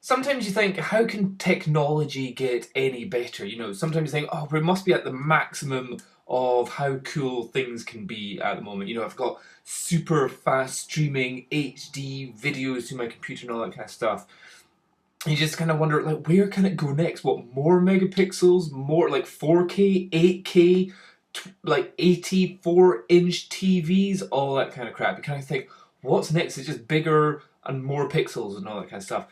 sometimes you think, how can technology get any better? You know, sometimes you think, oh, we must be at the maximum of how cool things can be at the moment. You know, I've got super fast streaming HD videos to my computer and all that kind of stuff. You just kind of wonder, like, where can it go next? What, more megapixels, more like 4K, 8K, like 84-inch TVs, all that kind of crap. You kind of think, what's next? It's just bigger and more pixels and all that kind of stuff.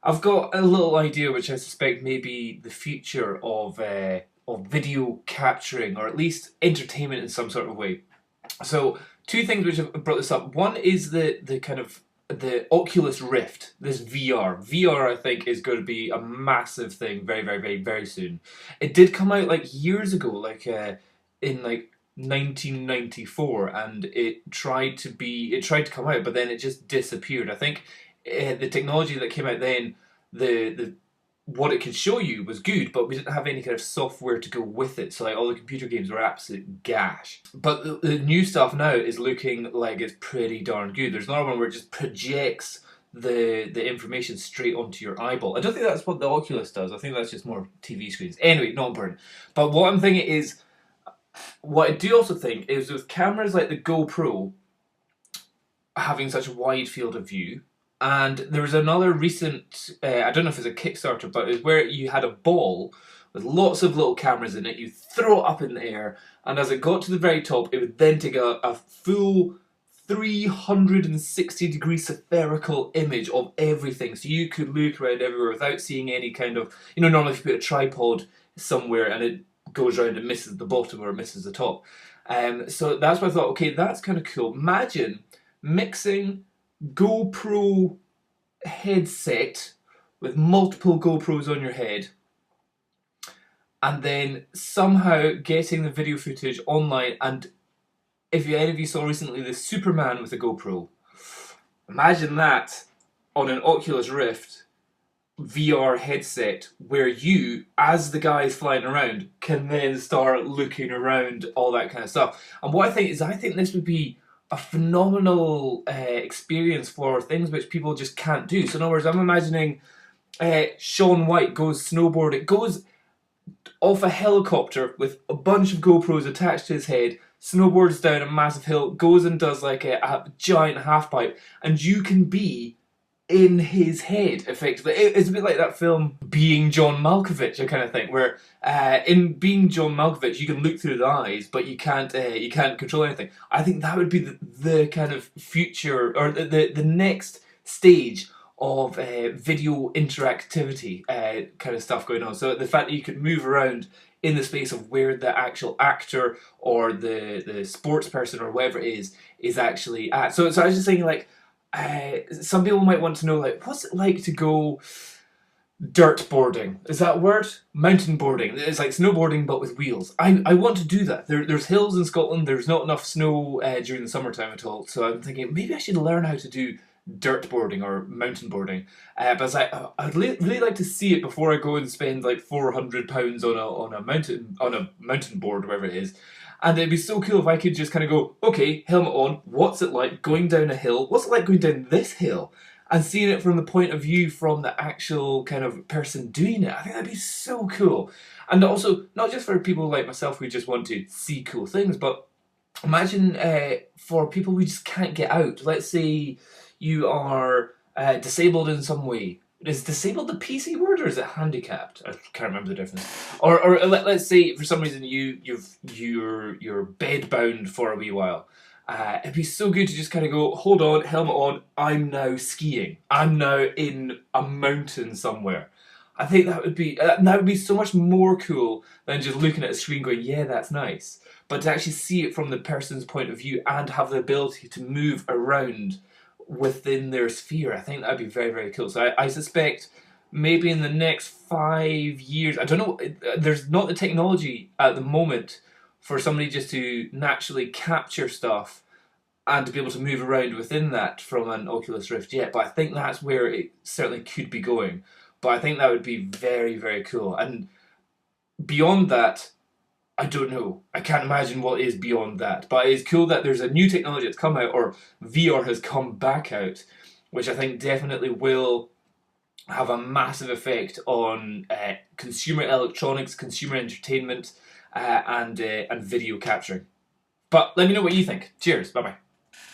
I've got a little idea which I suspect may be the future of video capturing, or at least entertainment in some sort of way. So two things which have brought this up. One is the kind of the Oculus Rift, this VR. VR, I think, is going to be a massive thing very, very, very, very soon. It did come out like years ago, like in like 1994, and it tried to come out, but then it just disappeared. I think the technology that came out then, the what it could show you was good, but we didn't have any kind of software to go with it. So like all the computer games were absolute gash. But the new stuff now is looking like it's pretty darn good. There's another one where it just projects the information straight onto your eyeball. I don't think that's what the Oculus does. I think that's just more TV screens. Anyway, not important. But what I'm thinking is, what I do also think is with cameras like the GoPro having such a wide field of view, and there was another recent, I don't know if it's a Kickstarter, but it's where you had a ball with lots of little cameras in it. You throw it up in the air, and as it got to the very top, it would then take a full 360-degree spherical image of everything. So you could look around everywhere without seeing any kind of, you know, normally if you put a tripod somewhere and it goes around and misses the bottom or misses the top. So that's why I thought, okay, that's kind of cool. Imagine mixing GoPro headset with multiple GoPros on your head, and then somehow getting the video footage online. And if any of you saw recently the Superman with a GoPro, imagine that on an Oculus Rift VR headset, where you, as the guy is flying around, can then start looking around, all that kind of stuff. And what I think is, I think this would be a phenomenal experience for things which people just can't do. So in other words, I'm imagining Shaun White goes snowboarding, goes off a helicopter with a bunch of GoPros attached to his head, snowboards down a massive hill, goes and does like a giant half pipe, and you can be in his head, effectively. It's a bit like that film Being John Malkovich, a kind of thing, where in Being John Malkovich you can look through the eyes, but you can't control anything. I think that would be the kind of future, or the next stage of video interactivity kind of stuff going on. So the fact that you could move around in the space of where the actual actor or the sports person or whatever it is actually at. So I was just thinking, like, some people might want to know, like, what's it like to go dirt boarding? Is that a word? Mountain boarding. It's like snowboarding but with wheels. I want to do that. There's hills in Scotland. There's not enough snow during the summertime at all. So I'm thinking maybe I should learn how to do dirt boarding or mountain boarding. But I was like, I'd really like to see it before I go and spend like £400 on a mountain board, whatever it is. And it'd be so cool if I could just kind of go, okay, helmet on, what's it like going down a hill? What's it like going down this hill? And seeing it from the point of view from the actual kind of person doing it. I think that'd be so cool. And also, not just for people like myself who just want to see cool things, but imagine for people who just can't get out. Let's say you are disabled in some way. Is disabled the PC word, or is it handicapped? I can't remember the difference. Or let's say for some reason you're bed bound for a wee while. It'd be so good to just kind of go, hold on, helmet on. I'm now skiing. I'm now in a mountain somewhere. I think that would be so much more cool than just looking at a screen going, yeah, that's nice. But to actually see it from the person's point of view and have the ability to move around within their sphere, I think that'd be very, very cool. So I suspect maybe in the next 5 years, I don't know, there's not the technology at the moment for somebody just to naturally capture stuff and to be able to move around within that from an Oculus Rift yet, but I think that's where it certainly could be going. But I think that would be very, very cool. And beyond that, I don't know. I can't imagine what is beyond that. But it's cool that there's a new technology that's come out, or VR has come back out, which I think definitely will have a massive effect on consumer electronics, consumer entertainment, and video capturing. But let me know what you think. Cheers. Bye bye.